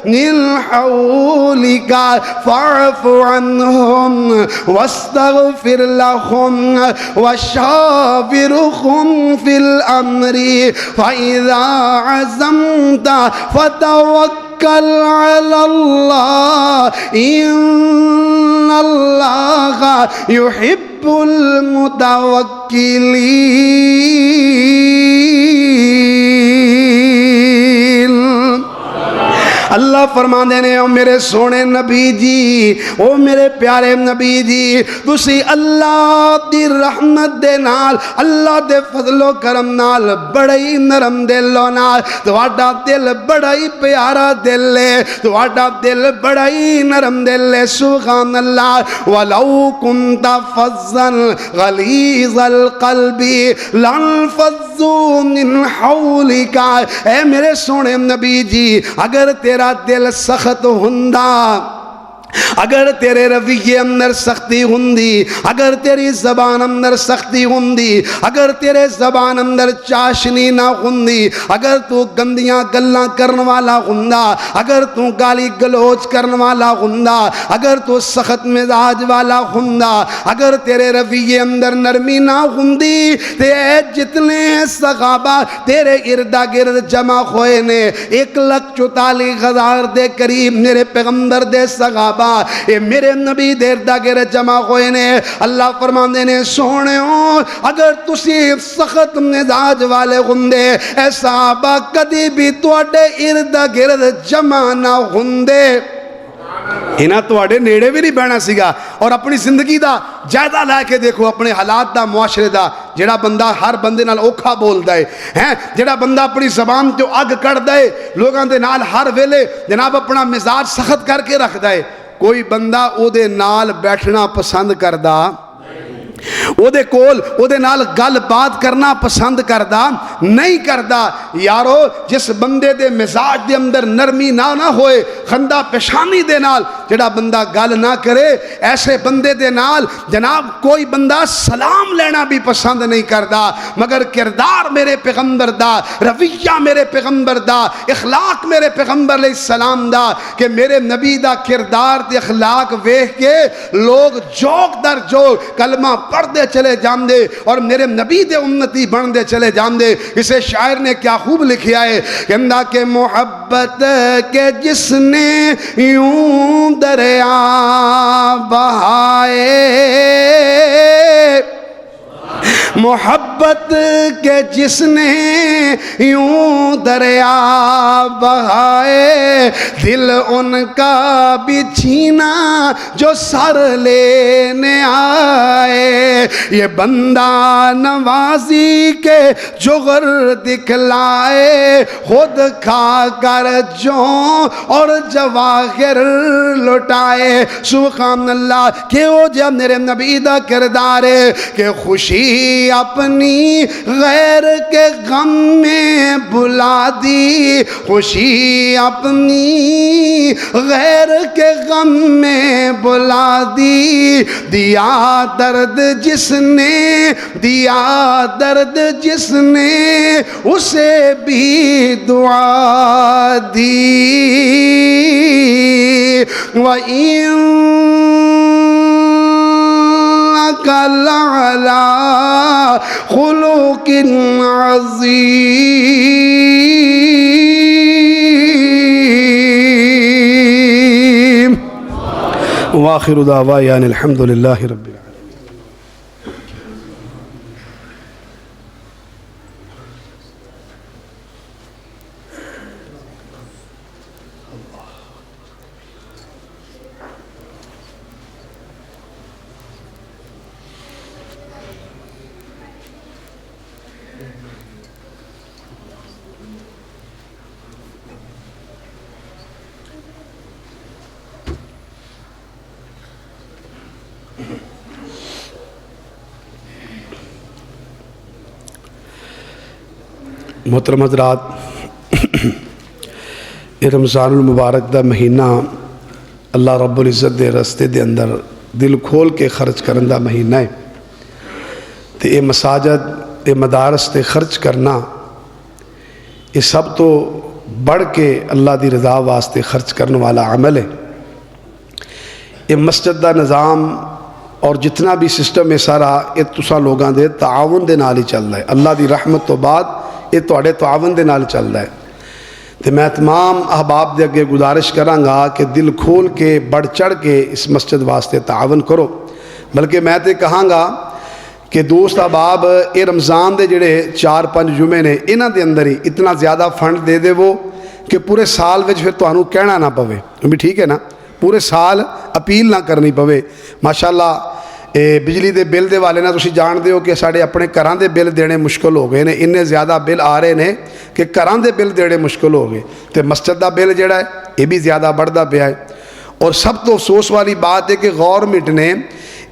مِنْ حَوْلِكَ فَاعْفُ عَنْهُمْ وَاسْتَغْفِرْ لَهُمْ وَشَاوِرْهُمْ فِي الْأَمْرِ فَإِذَا عَزَمْتَ فَتَوَكَّلْ عَلَى اللَّهِ إِنَّ اللَّهَ يُحِبُّ الْمُتَوَكِّلِينَ اللہ فرما دینے او میرے سونے نبی جی او میرے پیارے نبی جی تسی اللہ دی رحمت دے نال اللہ دے فضل و کرم نال بڑی نرم دلو نال تواڈا دل بڑی پیارا دل لے تواڈا دل بڑی نرم دل لے سبحان اللہ ولو کنت فظا غلیظ القلب لانفضوا من حولک اے میرے سونے نبی جی اگر تیرا دل سخت ہندا اگر تیرے رویے اندر سختی ہوندی اگر تیری زبان اندر سختی ہوندی اگر تیرے زبان اندر چاشنی نہ ہوندی اگر تو گندیاں گلاں کرن والا ہوندا اگر تو گالی گلوچ کرن والا ہوندا اگر تو سخت مزاج والا ہوندا اگر تیرے رویے اندر نرمی نہ ہوندی تے جتنے صحابہ تیرے اردا گرد جمع ہوئے نے 1,44,000 دے قریب میرے پیغمبر دے صحابہ اے میرے نبی دیر دا گرے جمع ہوئے نے اللہ فرماندے نے سونے ہو اگر تسی سخت مزاج والے ہوندے اے صحابہ کدی بھی تواڈے اردا گرد جمع نہ ہوندے انہاں تواڈے نیڑے بھی نہیں بہنا سیگا اور اپنی زندگی دا جائزہ لے کے دیکھو اپنے حالات دا معاشرے دا جڑا بندہ ہر بندے نال اوکھا بول دے ہیں جڑا بندہ اپنی زبان جو اگ کڑ دے لوگاں دے نال ہر ویلے جناب اپنا مزاج سخت کر کے رکھ دے کوئی بندہ او دے نال بیٹھنا پسند کردا ਉਹਦੇ ਕੋਲ ਉਹਦੇ ਨਾਲ ਗੱਲਬਾਤ ਕਰਨਾ ਪਸੰਦ ਕਰਦਾ ਨਹੀਂ ਕਰਦਾ। ਯਾਰੋ ਜਿਸ ਬੰਦੇ ਦੇ ਮਿਜ਼ਾਜ ਦੇ ਅੰਦਰ ਨਰਮੀ ਨਾ ਹੋਏ, ਖੰਦਾ ਪੇਸ਼ਾਨੀ ਦੇ ਨਾਲ ਜਿਹੜਾ ਬੰਦਾ ਗੱਲ ਨਾ ਕਰੇ, ਐਸੇ ਬੰਦੇ ਦੇ ਨਾਲ ਜਨਾਬ ਕੋਈ ਬੰਦਾ ਸਲਾਮ ਲੈਣਾ بھی پسند نہیں کردا۔ مگر کردار میرے پیغمبر دا، رویہ میرے پیغمبر دا، اخلاق میرے پیغمبر علیہ السلام دا کہ میرے نبی دا کردار تے اخلاق ویکھ کے لوگ جوک در جوک کلمہ پڑھتے چلے جاندے اور میرے نبی دے امتی بندے چلے جاندے۔ اسے شاعر نے کیا خوب لکھیا ہے کہ محبت کے جس نے یوں دریا بہائے، محبت کے جس نے یوں دریا بہائے، دل ان کا بھی چھینا جو سر لینے آئے، یہ بندہ نوازی کے جوہر دکھلائے، خود کھا کر جوں اور جواہر لٹائے۔ سبحان اللہ کہ وہ جب میرے نبی دا کردار ہے کہ خوشی اپنی غیر کے غم میں بلا دی، خوشی اپنی غیر کے غم میں بلا دی، دیا درد جس نے، دیا درد جس نے اسے بھی دعا دی۔ وَإِن لَعَلَىٰ خُلُقٍ عَظِيمٍ۔ وآخر دعوانا الحمد للہ رب العالمین۔ محترم حضرات، یہ رمضان المبارک دا مہینہ اللہ رب العزت دے رستے دے اندر دل کھول کے خرچ کرن دا مہینہ ہے، تے یہ مساجد یہ مدارس تے خرچ کرنا یہ سب تو بڑھ کے اللہ دی رضا واسطے خرچ کرنے والا عمل ہے۔ یہ مسجد دا نظام اور جتنا بھی سسٹم ہے سارا یہ تساں لوگاں دے تعاون دے نال ہی چل رہا ہے۔ اللہ دی رحمت تو بعد یہ تواڈے تعاون دے نال چل رہا ہے۔ تو میں تمام احباب دے اگے گزارش کراں گا کہ دل کھول کے بڑھ چڑھ کے اس مسجد واسطے تعاون کرو۔ بلکہ میں تے کہاں گا کہ دوست احباب یہ رمضان دے جڑے 4-5 جمعے نے انہاں دے اندر ہی اتنا زیادہ فنڈ دے دے وہ کہ پورے سال وچ پھر تانوں کہنا نہ پوے، بھی ٹھیک ہے نا، پورے سال اپیل نہ کرنی پوے۔ ماشاءاللہ بجلی دے بل دے والے نا تسی جان دے ہو کہ ساڑے اپنے گھراں دے بل دینے مشکل ہو گئے نے، اننے زیادہ بل آ رہے نے کہ گھراں دے بل دینے مشکل ہو گئے، تے مسجد دا بل جڑا ہے یہ بھی زیادہ بڑھدا پیا ہے۔ اور سب تو افسوس والی بات ہے کہ گورنمنٹ نے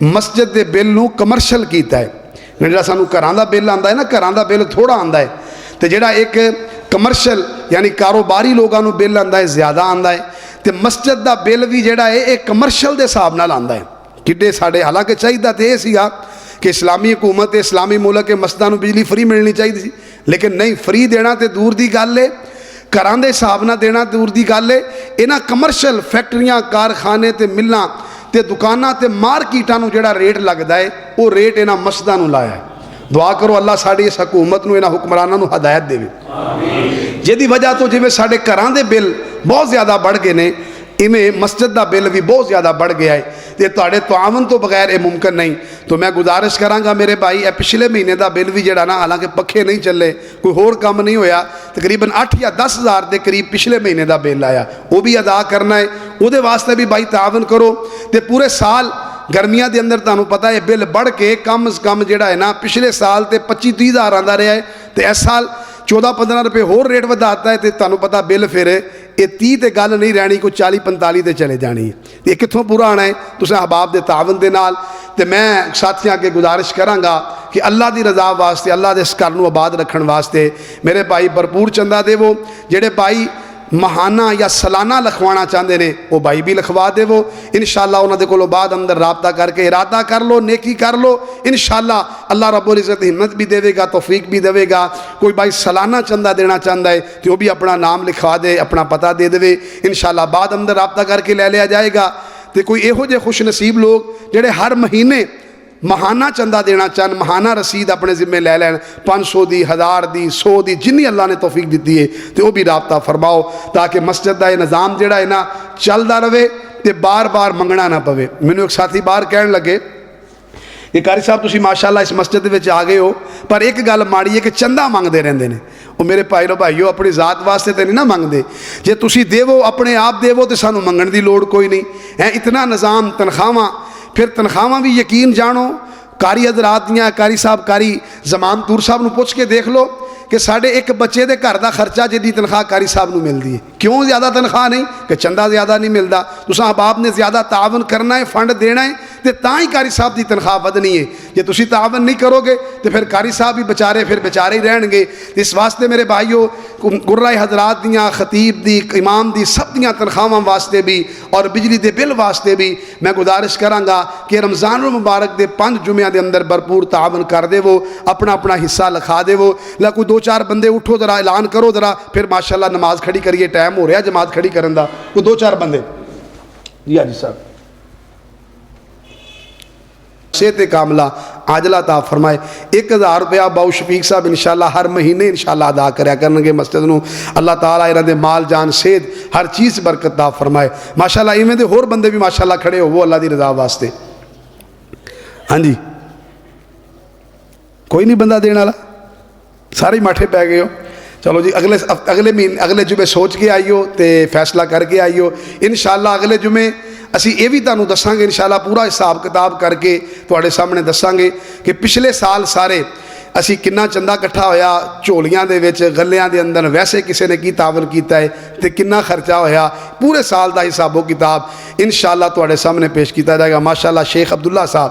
مسجد دے بل نو کمرشل کیتا ہے۔ جڑا سانو گھراں دا بل آندا ہے نا، گھراں دا بل تھوڑا آندا ہے، تے جڑا ایک کمرشل یعنی کاروباری لوگاں نو بل آندا ہے زیادہ آندا ہے، تے مسجد دا بل بھی جڑا ہے ایک کمرشل دے حساب نال آندا ہے۔ کڈے ساڑے حالانکہ چاہیے تو یہ سیگا کہ اسلامی حکومت اسلامی ملک مسجداں نو بجلی فری ملنی چاہیے سی، لیکن نہیں، فری دینا تے دور دی گل ہے، گھراں دے حساب نہ دینا دور دی گل ہے۔ انہاں کمرشل فیکٹریاں کارخانے تے ملاں تے دکاناں تے مارکیٹاں نو جڑا ریٹ لگدا ہے وہ ریٹ انہاں مسجداں نو لایا ہے۔ دعا کرو اللہ ساڑی اس حکومت نو انہاں حکمراناں نو ہدایت دے جدی وجہ تو جویں ساڑے گھراں دے بل بہت زیادہ بڑھ گئے نے، ایویں مسجد دا بل بھی بہت زیادہ بڑھ گیا ہے، تے تواڈے تعاون تو بغیر یہ ممکن نہیں۔ تو میں گزارش کراں گا میرے بھائی، اے پچھلے مہینے دا بل بھی جڑا نا، حالانکہ پکھے نہیں چلے، کوئی ہور کام نہیں ہویا، تقریباً 8 یا 10 ہزار دے قریب پچھلے مہینے دا بل آیا، وہ بھی ادا کرنا ہے، وہ دے واسطے بھی بھائی تعاون کرو۔ تے پورے سال گرمیاں دے اندر تانوں پتہ ہے بل بڑھ کے کم از کم جڑا ہے نا، پچھلے سال تے 25-30 ہزار آندا رہا ہے، تے اس سال 14-15 روپے ہور ریٹ وداتا ہے، تے تانوں پتہ بل پھر یہ 30 تے گل نہیں رہنی، کوئی 40-45 تے چلے جانی ہے۔ یہ کتھوں پورا آنا ہے؟ تساں احباب دے تعاون دے نال۔ تو میں ساتھیاں کے گزارش کرانگا کہ اللہ دی رضا واسطے، اللہ دے اس گھر نو آباد رکھن واسطے میرے بھائی بھرپور چندہ دے وہ جڑے بھائی ماہانہ یا سالانہ لکھوانا چاہتے ہیں وہ بھائی بھی لکھوا دے وہ انشاءاللہ انہوں دے کولوں بعد اندر رابطہ کر کے ارادہ کر لو، نیکی کر لو، انشاءاللہ اللہ رب العزت ہمت بھی دے گا، توفیق بھی دے گا۔ کوئی بھائی سالانہ چندہ دینا چاہتا ہے تو وہ بھی اپنا نام لکھوا دے، اپنا پتہ دے دے، انشاءاللہ بعد اندر رابطہ کر کے لے لیا جائے گا۔ تو کوئی ایہو جے خوش نصیب لوگ جڑے ہر مہینے ماہانہ چندہ دینا چاہن، ماہانہ رسید اپنے ذمہ لے لین، 500 دی، 1000 دی، 100 دی، جنی اللہ نے توفیق دیتی ہے تو وہ بھی رابطہ فرماؤ تاکہ مسجد دا یہ نظام جڑا ہے نا چلدا رہے تے بار بار منگنا نہ پوے۔ مینوں ایک ساتھی باہر کہن لگے کہ قاری صاحب تسی ماشاءاللہ اس مسجد وچ آ گئے ہو پر ایک گل ماڑی ہے کہ چندہ منگتے رہندے نے۔ وہ میرے بھائیو اپنی ذات واسطے تے نہیں نہ منگتے، جے تسی دیو اپنے آپ دیو تے سانو منگن دی لوڑ کوئی نہیں ہے۔ اتنا نظام تنخواہاں، پھر تنخواہاں بھی یقین جانو کاری حضرات دیاں، کاری صاحب کاری زمان تور صاحب نو پوچھ کے دیکھ لو کہ ساڑھے ایک بچے دے گھر دا خرچہ جدی تنخواہ کاری صاحب نو مل دی ہے۔ کیوں زیادہ تنخواہ نہیں؟ کہ چندہ زیادہ نہیں ملتا، تساں احباب نے زیادہ تعاون کرنا ہے، فنڈ دینا ہے تے تاں ہی کاری صاحب دی تنخواہ ودنی ہے۔ جے تسی تعاون نہیں کرو گے تو پھر کاری صاحب بھی بیچارے ہی رہن گے۔ اس واسطے میرے بھائیو قرہ حضرات دیاں، خطیب دی، امام دی، سب دیاں تنخواہاں واسطے بھی اور بجلی دے بل واسطے بھی میں گزارش کرانگا کہ رمضان المبارک دے 5 جمعہ دے اندر بھرپور تعاون کر دے وہ، اپنا اپنا حصہ لکھا دے وہ۔ کوئی 2-4 بندے اٹھو ذرا اعلان کرو ذرا، پھر ماشاءاللہ نماز کھڑی کریے، ٹائم ہو رہا جماعت کھڑی کرن دا۔ کوئی 2-4 بندے جی حاجی صاحب صحت کاملہ عاجلہ عطا فرمائے۔ 1000 روپیہ باؤ شفیق صاحب انشاءاللہ ہر مہینے انشاءاللہ ادا کریا کرنگے مسجد نو۔ اللہ تعالیٰ انہاں دے مال جان صحت ہر چیز برکت عطا فرمائے۔ ماشاءاللہ ایویں دے ہور بندے بھی ماشاءاللہ کھڑے ہو وہ اللہ دی رضا واسطے۔ ہاں جی کوئی نہیں بندہ دین والا، سارے ماٹھے پہ گئے ہو۔ چلو جی اگلے جمعے سوچ کے آئیو تے فیصلہ کر کے آئیو انشاءاللہ۔ اگلے جمعے اسی یہ بھی تانوں دساں گے انشاءاللہ، پورا حساب کتاب کر کے تواڈے سامنے دساں گے کہ پچھلے سال سارے اسی کنا چندہ کٹھا ہویا چولیاں دے وچ، گلیاں دے اندر، ویسے کسے نے کی تعاون کیتا ہے تے کنا خرچہ ہویا، پورے سال دا حساب و کتاب انشاءاللہ تواڈے سامنے پیش کیتا جائے گا۔ ماشاءاللہ شیخ عبداللہ صاحب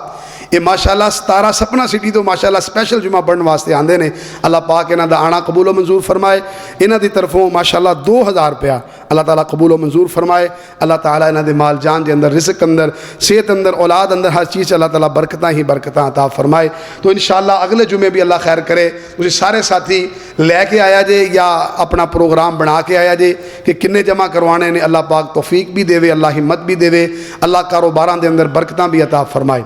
یہ ماشاءاللہ 17 سپنا سٹی تو ماشاءاللہ سپیشل جمعہ پڑھن واسطے آندے نے۔ اللہ پاک انہاں دا آنا قبول و منظور فرمائے۔ انہاں دی طرفوں ماشاءاللہ 2000 روپیہ اللہ تعالیٰ قبول و منظور فرمائے۔ اللہ تعالیٰ انہاں دے مال جان دے اندر، رزق اندر، صحت اندر، اولاد اندر، ہر چیز اللہ تعالیٰ برکتاں ہی برکتاں عطا فرمائے۔ تو انشاءاللہ اگلے جمعے بھی اللہ خیر کرے اسے سارے ساتھی لے کے آیا جے یا اپنا پروگرام بنا کے آیا جے کہ کنے جمع کروانے نے۔ اللہ پاک توفیق بھی دے، اللہ ہمت بھی دے، اللہ کاروباراں دے اندر برکتاں بھی عطا فرمائے۔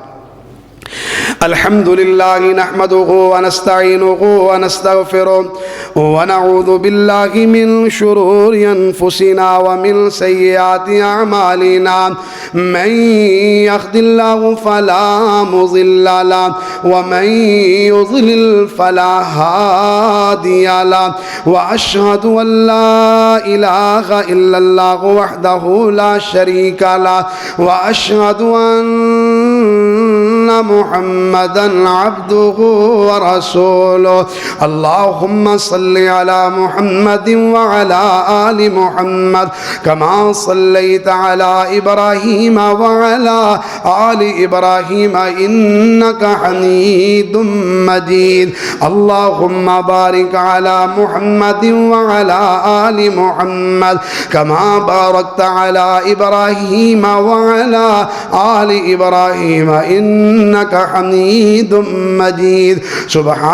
الحمدللہ نحمدہ ونستعینہ ونستغفرہ ونعوذ باللہ من شرور انفسنا ومن سیئات اعمالنا من یهد اللہ فلا مضل له ومن یضلل فلا ہادی له واشہد ان لا الہ الا اللہ وحدہ لا شریک له واشہد ان محمدا عبده ورسوله اللهم صل على محمد وعلى آل محمد كما صليت على إبراهيم وعلى آل إبراهيم إنك حميد مجيد اللهم بارك على محمد وعلى آل محمد كما باركت على إبراهيم وعلى آل إبراهيم إنك حميد مجيد سبحان